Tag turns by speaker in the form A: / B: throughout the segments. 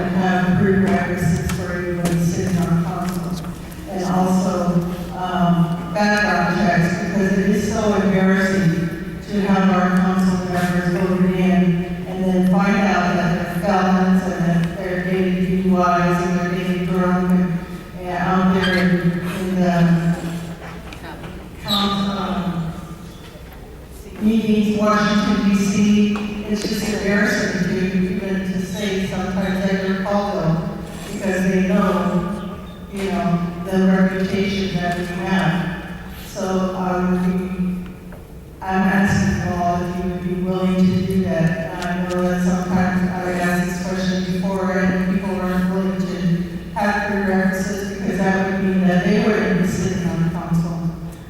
A: would have prerequisites for anybody sitting on council. And also background checks, because it is so embarrassing to have our council members voted in and then find out that they're felons and that they're dating DUIs and they're dating drunk and out there in the meetings, Washington, D.C. It's just embarrassing to even to say sometimes that you're called them because they know, the reputation that we have. So I'm asking all if you would be willing to do that. And I know that sometimes I would ask this question before and people weren't willing to have prerequisites because that would mean that they wouldn't be sitting on council.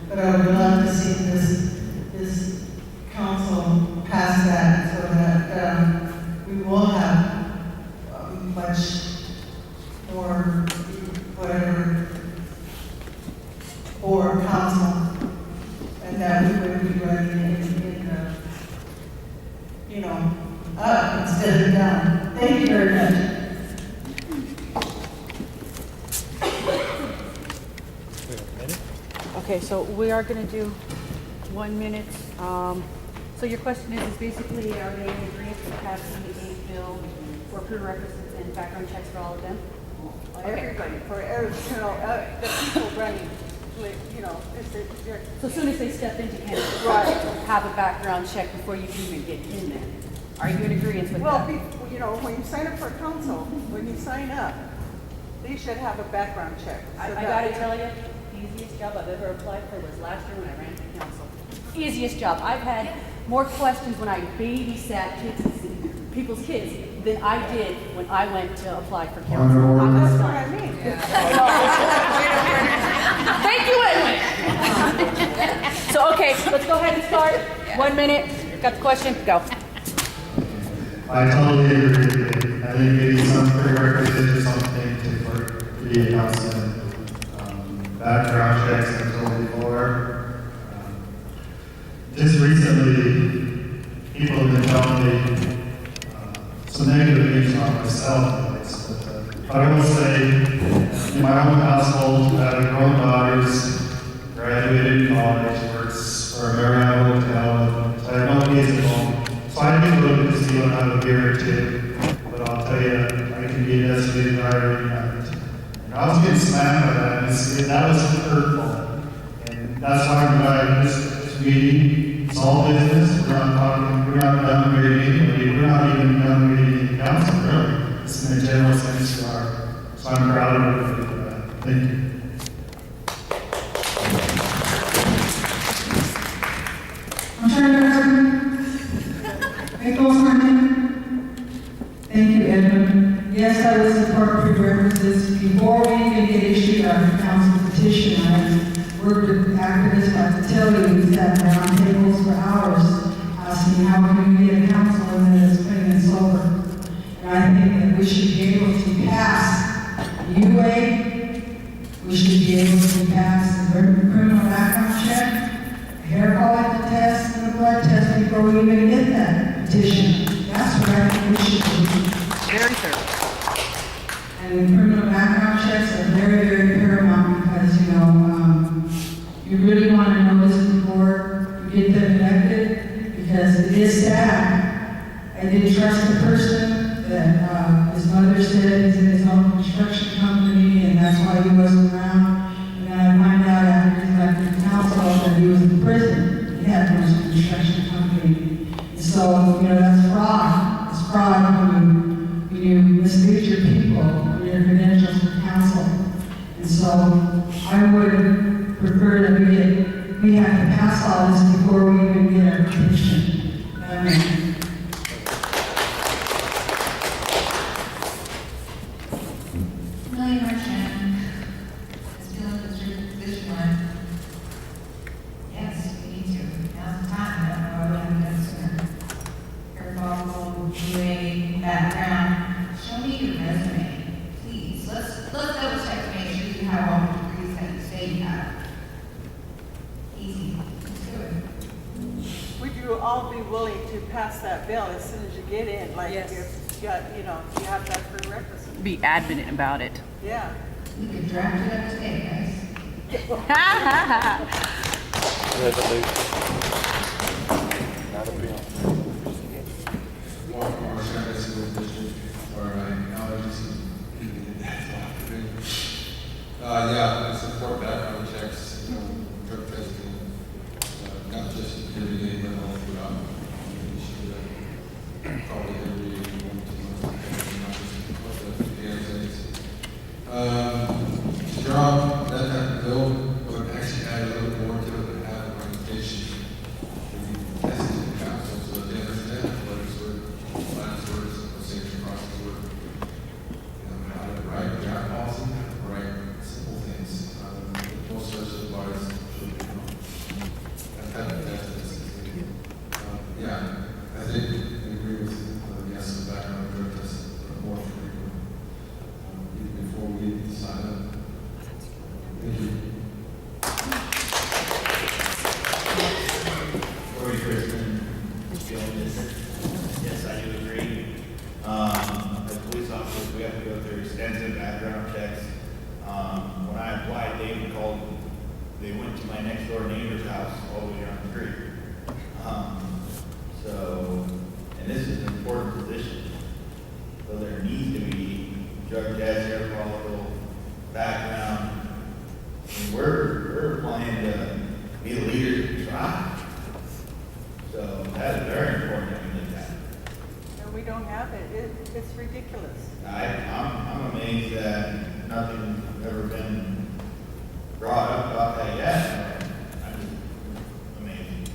A: But I would love to see this council pass that so that we will have much more whatever for council, and that we would be running in up instead of down. Thank you very much.
B: Okay, so we are going to do 1 minute. So your question is basically, are they in agreement with passing a bill for prerequisites and background checks for all of them?
C: Everybody, the people running,
B: So as soon as they step into Canada,
C: Right.
B: have a background check before you can even get in there. Are you in agreement with that?
C: when you sign up for council, when you sign up, they should have a background check.
B: I gotta tell you, easiest job I've ever applied for was last year when I ran for council. Easiest job. I've had more questions when I babysat people's kids than I did when I went to apply for council.
C: That's what I mean.
B: Thank you, Edwin. So, okay, let's go ahead and start. 1 minute. Got the question? Go.
D: I totally agree with you. I think maybe some prerequisites or something to be a councilman. Background checks I told before. Just recently, people have been telling me some negative things about myself. But I will say, in my own household, I have grown daughters, graduated college, works for a Marriott hotel, so I have no kids at home. So I do look to see when I have a beer or two, but I'll tell you, I can be an SUV driver every night. And I was getting slammed by that, and that was hurtful. And that's why I'm glad this meeting, it's all business. We're not downgrading anybody. We're not even downgrading the council, really. It's in a general sense to our, so I'm proud of everybody for that. Thank you.
A: Thank you, Edwin. Yes, I would support prerequisites. Before we even get issued our council petition, I worked with activists. I have to tell you, we sat around tables for hours asking how can we get a councilman that is clean and sober. And I think that we should be able to pass UA, we should be able to pass the criminal background check, a hair quality test, and a blood test before we even get that petition. That's what I think we should do.
B: Very thorough.
A: And criminal background checks are very, very paramount because, you really want to know this before you get them elected, because it is sad. I didn't trust the person that his mother said he's in his own construction company, and that's why he wasn't around. And then I find out after he's elected to council that he was in prison. He had no construction company. And so, that's fraud. It's fraud when you mislead your people on your credentials for council. And so I would prefer that we have to pass all this before we even get our petition.
E: Yes, we need to. Now's the time. I don't know why we haven't done sooner. Your follow, UA, background. Show me your resume, please. Let's double check to make sure you have all the degrees that you say you have. Easy. Let's do it.
C: Would you all be willing to pass that bill as soon as you get in? Like,
B: Yes.
C: if you got, you have that prerequisite.
B: be adamant about it.
C: Yeah.
E: You can draft it up today, guys.
F: Our Shanghai School District, or allergies. Yeah, I support background checks, drug testing, not just every day, but all throughout. We should probably every 1 to 2 months, not just the strong, that type of bill would actually add a little more to it and have an organization. We tested the council so that they understand what it's worth, last words, or safety process work. How to write the app policy, write simple things. Most such advice should be that type of test. Yeah, I think we agree with yes, the background drug test more frequent before we sign up. Thank you.
G: Corey Crispin, Field District. Yes, I do agree. As police officers, we have to go through extensive background checks. When I applied, they went to my next door neighbor's house all the way down the street. And this is an important position. So there needs to be drug tests, hair follicle, background. And we're applying to be the leaders of the tribe. So that is very important that we did that.
C: And we don't have it. It's ridiculous.
G: I'm amazed that nothing's ever been brought up about that yet. I'm just amazed.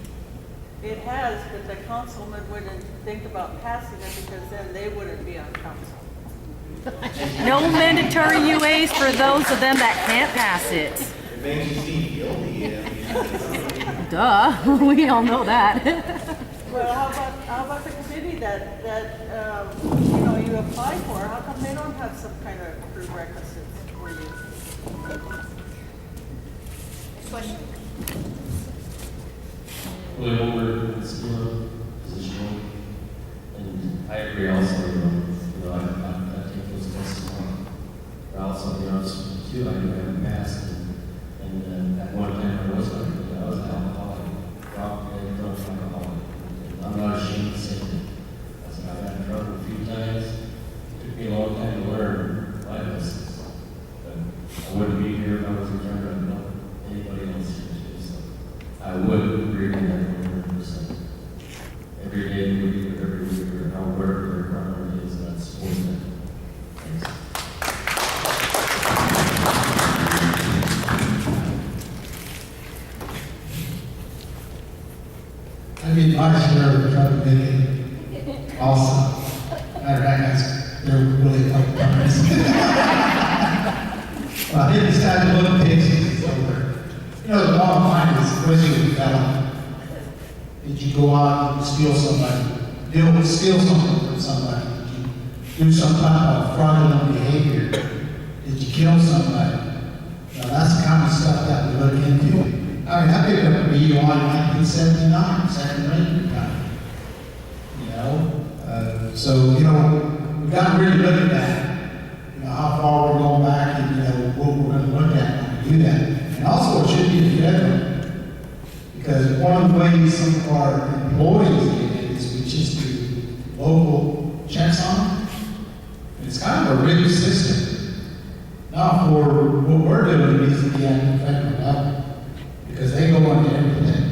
C: It has, but the councilman wouldn't think about passing it because then they wouldn't be on council.
B: No mandatory UAs for those of them that can't pass it.
G: It makes you seem guilty. I mean,
B: Duh, we all know that.
C: Well, how about the committee that you apply for? How come they don't have some kind of prerequisites for you?
E: Question.
H: Really over school position, and I agree also, I take those tests on. But also, too, I do have a past, and at one time I was an alcoholic, drug alcoholic. And I'm not ashamed to say that. I said, I got in trouble a few times. It took me a long time to learn my lessons. But I wouldn't be here if I wasn't trying to help anybody else here too. So I would agree with that 100%. Every day, every week, or however the requirement is, that's important. Thanks.
I: I mean, my share of the drug committee also. Matter of fact, they're really tough times. Well, I think the statute of limitations is over. The bottom line is, especially with felon, did you go out and steal somebody, steal something from somebody? Did you do some type of fraudulent behavior? Did you kill somebody? That's the kind of stuff that we look into. I mean, I picked up a BUI in 1979, second grade time. So, we've got to really look at that. How far we're going back and, what we're going to look at when we do that. And also, it should be federal. Because one of the ways some of our employees get it is we just do local checks on them. And it's kind of a rigged system. Now, for what we're doing, it needs to be at the federal level. Because they go into everything.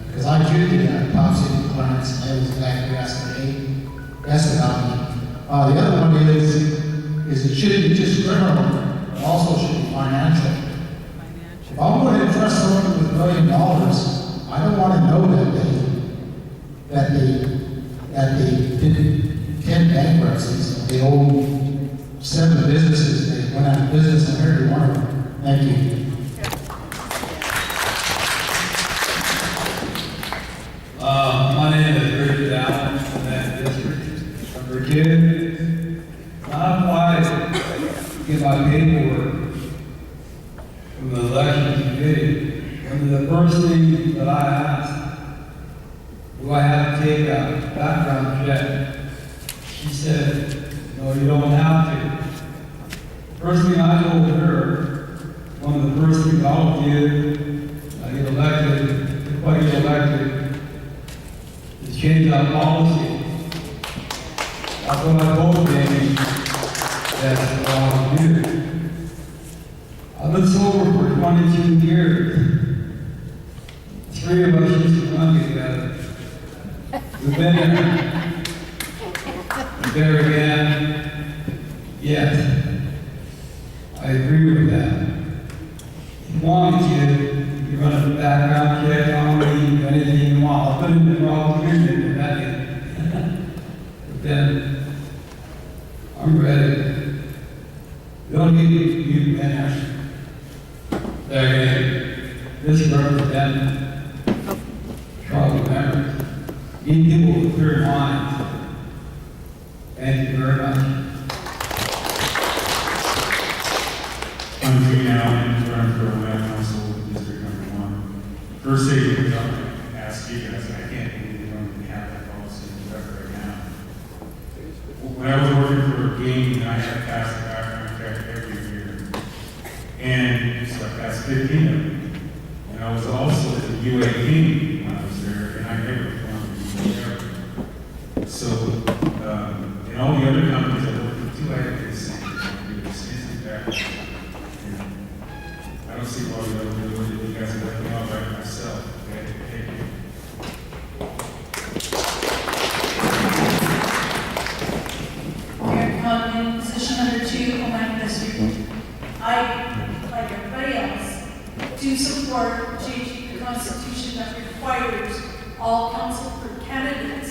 I: Because I treated top secret clients, and they was exactly asking about me. The other one is it shouldn't be just criminal, it also should be financial. If I'm going to entrust someone with $1 million, I don't want to know that they did 10 bankruptcies, they own 7 businesses, they went out of business in every one of them. Thank you.
J: My name is Richard Allen from that district. Number 2, I applied to get my paperwork from the election committee. One of the first things that I asked, do I have to take a background check? She said, So you don't have to. First thing I told her, one of the first things I'll do, I get elected, if I get elected, is change that policy. That's what I told Jamie, that's what I'll do. I've been sober for 22 years. 3 of us used to run together. We've been there. There again, yes, I agree with that. If you want to, you run a background check on me, anything you want. I'll put in the wrong community for that. But then, I'm ready. You don't need you finish. This represents trouble members. Need people with clear minds. Thank you very much.
K: I'm Gene Allen, running for Omak Council, District Number 1. First thing I ask you guys, I can't believe you don't even have that policy in effect right now. When I was working for a game, I had to pass a background check every year. And so I passed 15 of them. And I was also at the UA game when I was there, and I never found the UA. So, and all the other companies I worked with too, I had to do the same thing. Extensive background. I don't see why we don't do it. You guys are letting me out by myself. Okay? Thank you.
L: In position number 2, Omak District, I, like everybody else, do support changing the constitution that requires all council for candidates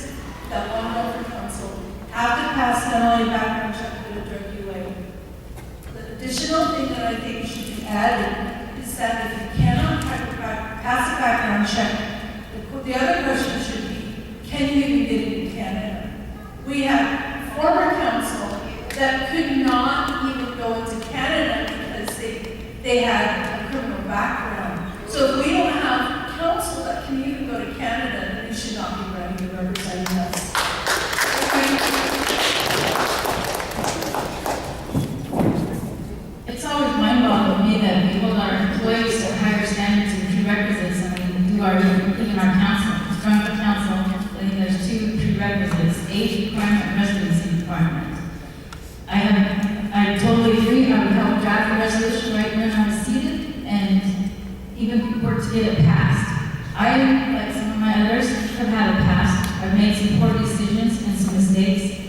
L: that want to go for council have to pass not only background check but a drug UA. The additional thing that I think should be added is that if you cannot pass a background check, the other question should be, can you even get into Canada? We have former council that could not even go into Canada because they had a criminal background. So if we don't have council that can even go to Canada, then we should not be running and representing us.
E: It's always mind-boggling to me that we hold our employees to higher standards and prerequisites than we do even our council. To run for council, I think there's 2 prerequisites, age requirement and residency requirement. I totally agree. I would help draft the resolution right when I was seated and even work to get it passed. I, like some of my others, have had it passed. I've made some poor decisions and some mistakes,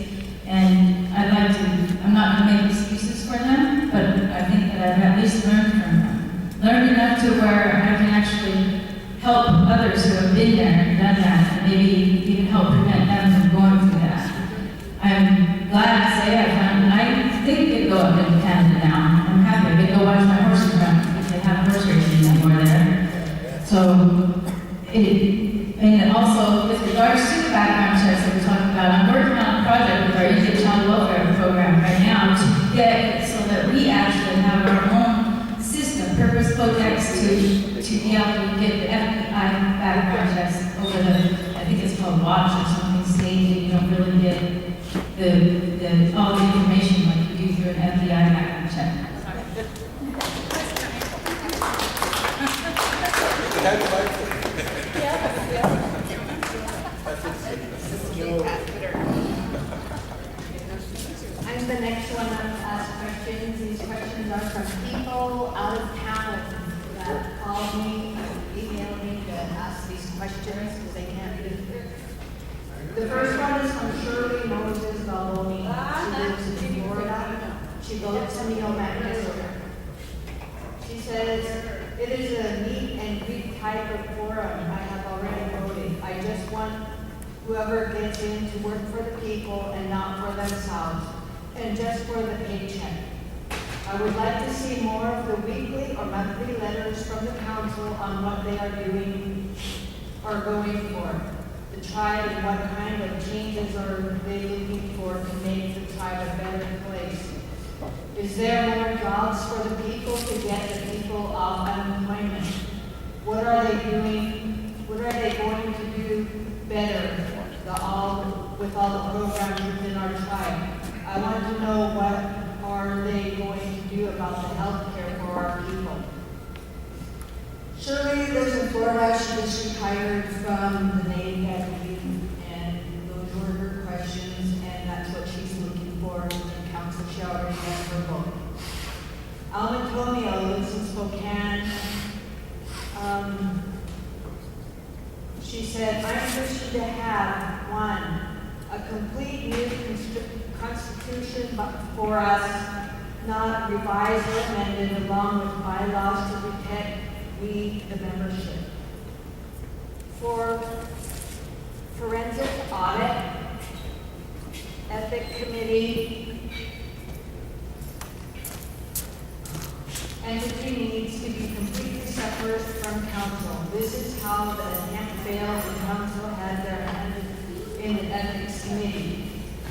E: and I'm not going to make excuses for them, but I think that I've at least learned from them. Learned enough to where I can actually help others who have been there and done that, and maybe even help prevent them from going through that. I'm glad to say I think they go up in Canada now. I'm happy. I get to go watch my horses run because they have horse racing anymore there. So, and also with regards to the background checks that we're talking about, I'm working on a project with our youth child welfare program right now to get it so that we actually have our own system, purpose codex, to be able to get the FBI background checks over I think it's called Watch or something state. You don't really get all the information like you do through an FBI background check.
M: I'm the next one up to ask questions. These questions are from people out of town that call me, email me to ask these questions because they can't live here. The first one is from Shirley Moses Baloney. She lives in Florida. She votes in the Omak District. She says, it is a meet and greet type of forum. I have already voted. I just want whoever gets in to work for the people and not for themselves, and just for the paycheck. I would like to see more of the weekly or monthly letters from the council on what they are doing or going for. The tribe and what kind of changes are they looking for to make the tribe a better place? Is there more jobs for the people to get the people off unemployment? What are they doing? What are they going to do better with all the programs within our tribe? I want to know what are they going to do about the health care for our people?
L: Shirley lives in Florida. She just retired from the Navy, I believe, and those were her questions, and that's what she's looking for in council. She already has her book.
M: Antonio lives in Spokane. She said, I'm wishing to have a complete new constitution for us, not revised or amended, along with bylaws to protect we, the membership. For forensic audit, ethic committee, entity needs to be completely separate from council. This is how the Hampville and council had their hand in the ethics committee.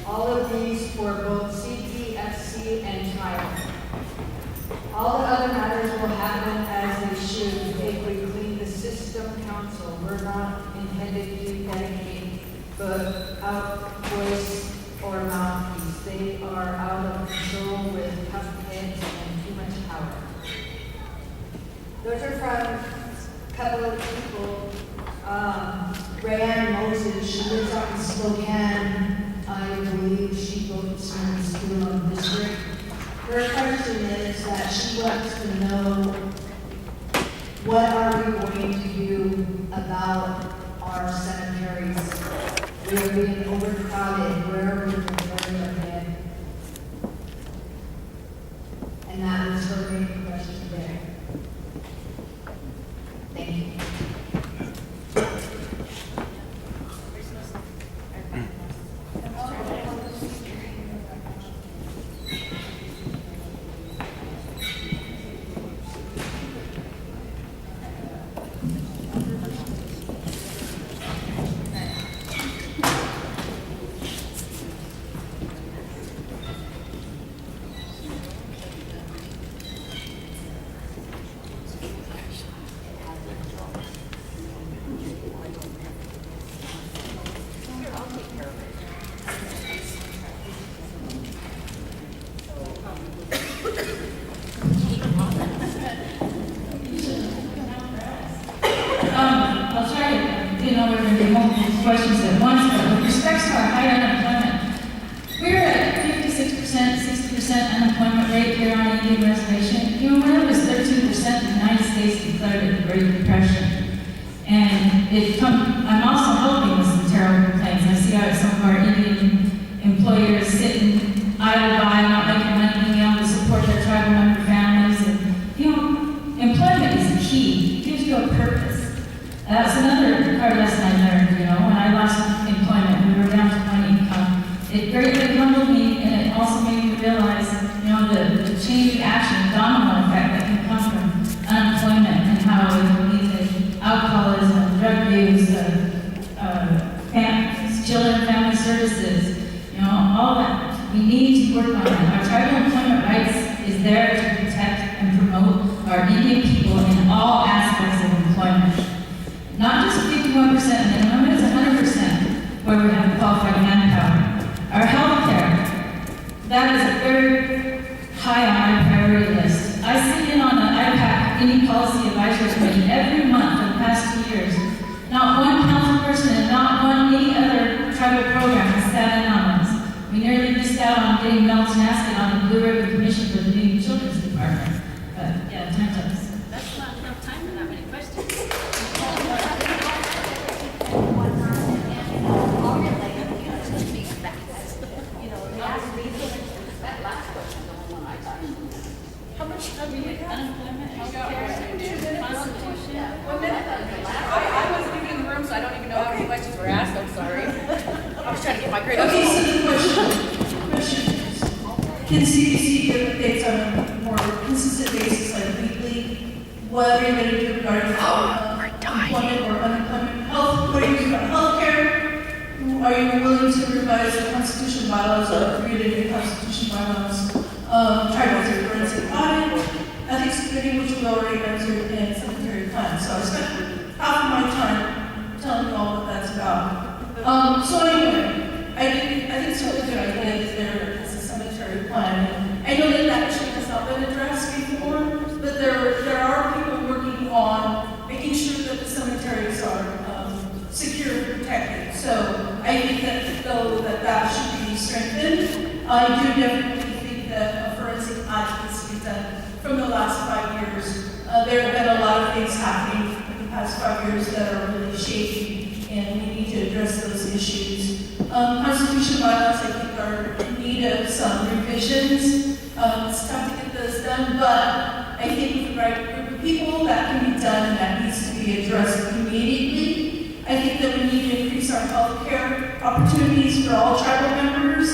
M: All of these for both CPFC and child. All the other matters will happen as they should if we clean the system council. We're not intended to dedicate the out voice or mouthpiece. They are out of control with tough heads and too much power. Those are from a couple of people.
L: Rayanne Moses, she lives out in Spokane. I believe she goes to the school in the district. Her question is that she wants to know, what are we going to do about our cemeteries? We are being overcrowded. Where are we going to bury our dead? And that was her main question there. Thank you.
N: I'll try to, we're going to do multiple questions at once, but with respect to our high unemployment, we're at 56%, 60% unemployment rate here on Indian Reservation. When it was 13%, the United States declared it the Great Depression. And I'm also helping with some terrible complaints. I see how some of our Indian employers sitting idle by, not making money, being able to support their tribal member families. And, employment is the key. It gives you a purpose. That's another hard lesson I learned, when I lost employment, we were down to money income. It greatly humbled me, and it also made me realize, the chain of action, domino effect that can come from unemployment and how it can lead to alcoholism, drug use, children and family services, all that. We need to work on that. Our tribal employment rights is there to protect and promote our Indian people in all aspects of employment. Not just 51% minimum, it's 100% where we have qualified manpower. Our health care, that is very high on my priority list. I sit in on the IPAC, Indian Policy Advisory Committee, every month for the past 2 years. Not one council person and not any other tribal program has sat in on us. We nearly missed out on getting Melton Askin on the Blue Ribbon Commission for the Indian Children's Department. But yeah, time's up.
B: That's not enough time for that many questions. How much have you unemployment, healthcare, constitution? I wasn't even in the room, so I don't even know how many questions were asked. I'm sorry. I was trying to get my grade.
L: Okay, so the question is, can CBC give updates on a more consistent basis, like weekly? What are you going to do regarding employment or unemployment? Health, what are you doing about healthcare? Are you willing to revise the constitution bylaws or create a new constitution bylaws? Try to do forensic audit, ethics committee, which we already answered, and cemetery plan. So I spent half of my time telling you all what that's about. So anyway, I think it's a really good idea that there is a plan. I know that that issue has not been addressed before, but there are people working on making sure that the cemeteries are secure and protected. So I think that though that should be strengthened. I do definitely think that a forensic audit needs to be done from the last 5 years. There have been a lot of things happening in the past 5 years that are really shaky, and we need to address those issues. Constitutional violence, I think, are in need of some revisions. It's tough to get those done, but I think with the right group of people, that can be done, and that needs to be addressed immediately. I think that we need to increase our health care opportunities for all tribal members.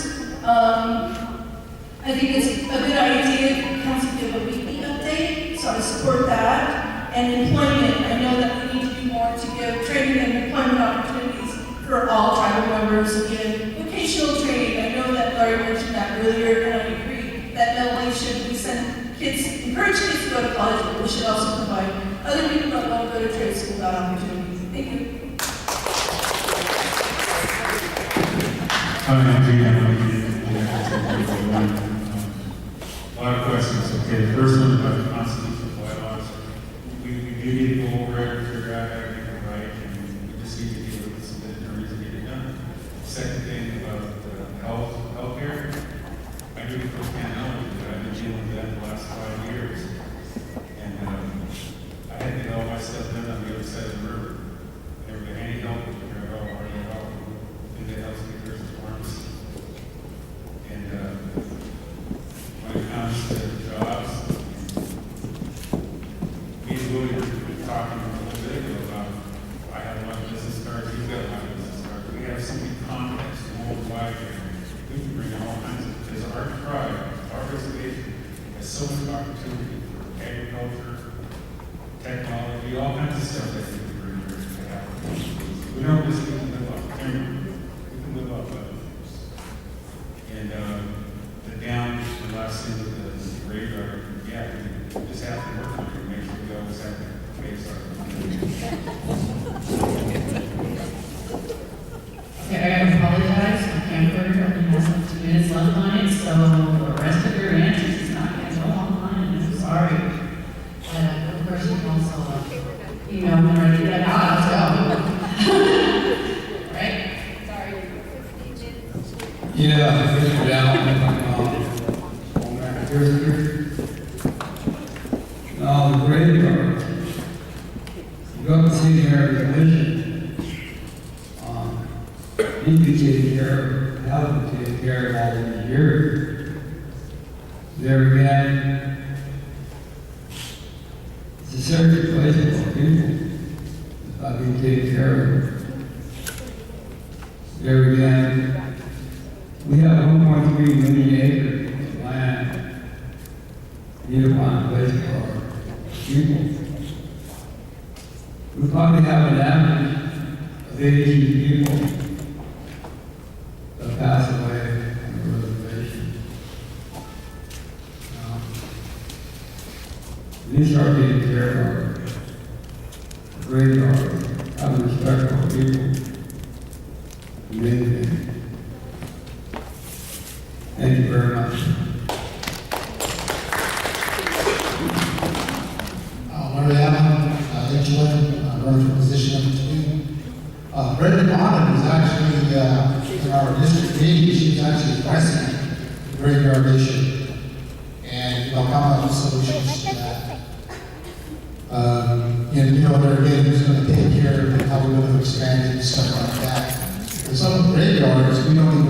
L: I think it's a good idea for council to give a weekly update, so I support that. And employment, I know that we need to do more to give training and employment opportunities for all tribal members. Again, vocational training, I know that Larry mentioned that earlier, and I agree that not only should we send kids, encourage kids to go to college, but we should also provide other people that want to go to trade school that opportunity. Thank you.
K: A lot of questions. Okay, the first one about the constitutional bylaws. We do need to go over it, figure out how to get it right, and we just need to deal with some attorneys to get it done. Second thing about healthcare. I do firsthand knowledge that I've been dealing with that the last 5 years. And I had to get all my stuff done on the other side of the river. Never got any help with it at all, hardly at all. In the health care pharmacy. And when it comes to jobs, me and Willie were talking a little bit ago about, I have a lot of business cards, you've got a lot of business cards. We have so many contacts worldwide here. We can bring all kinds of, because our tribe, our reservation, has so much opportunity for agriculture, technology, all kinds of stuff that we can bring here to happen. We don't just need to live off timber, we can live off other things. And the last thing with the radar, yeah, we just have to work on it, make sure we always have to face our.
N: Okay, I gotta apologize, my camcorder only has like 2 minutes left on it, so the rest of your answers is not gonna go online, I'm sorry. But of course, you can also, when I get that out, let's go. Right?
J: Yeah, Mr. Down, now, the graveyard, you got to see there the commission, need to take care of, have to take care of all these years. There again, it's a sacred place for people, it's not being taken care of. There again, we have 1.3 million acres of land, need to find a place for our people. We probably have an average of 18 people that pass away on the reservation. These are being care of, graveyard, have respect for our people. Amazing. Thank you very much.
I: Larry Allen, Edgeland, running for position number 2. Brenda Bonham is actually, in our district meeting, she's actually president of the graveyard issue. And, come up with solutions to that. There again, who's going to take care of it, how we're going to expand it and stuff like that. For some graveyards, we don't even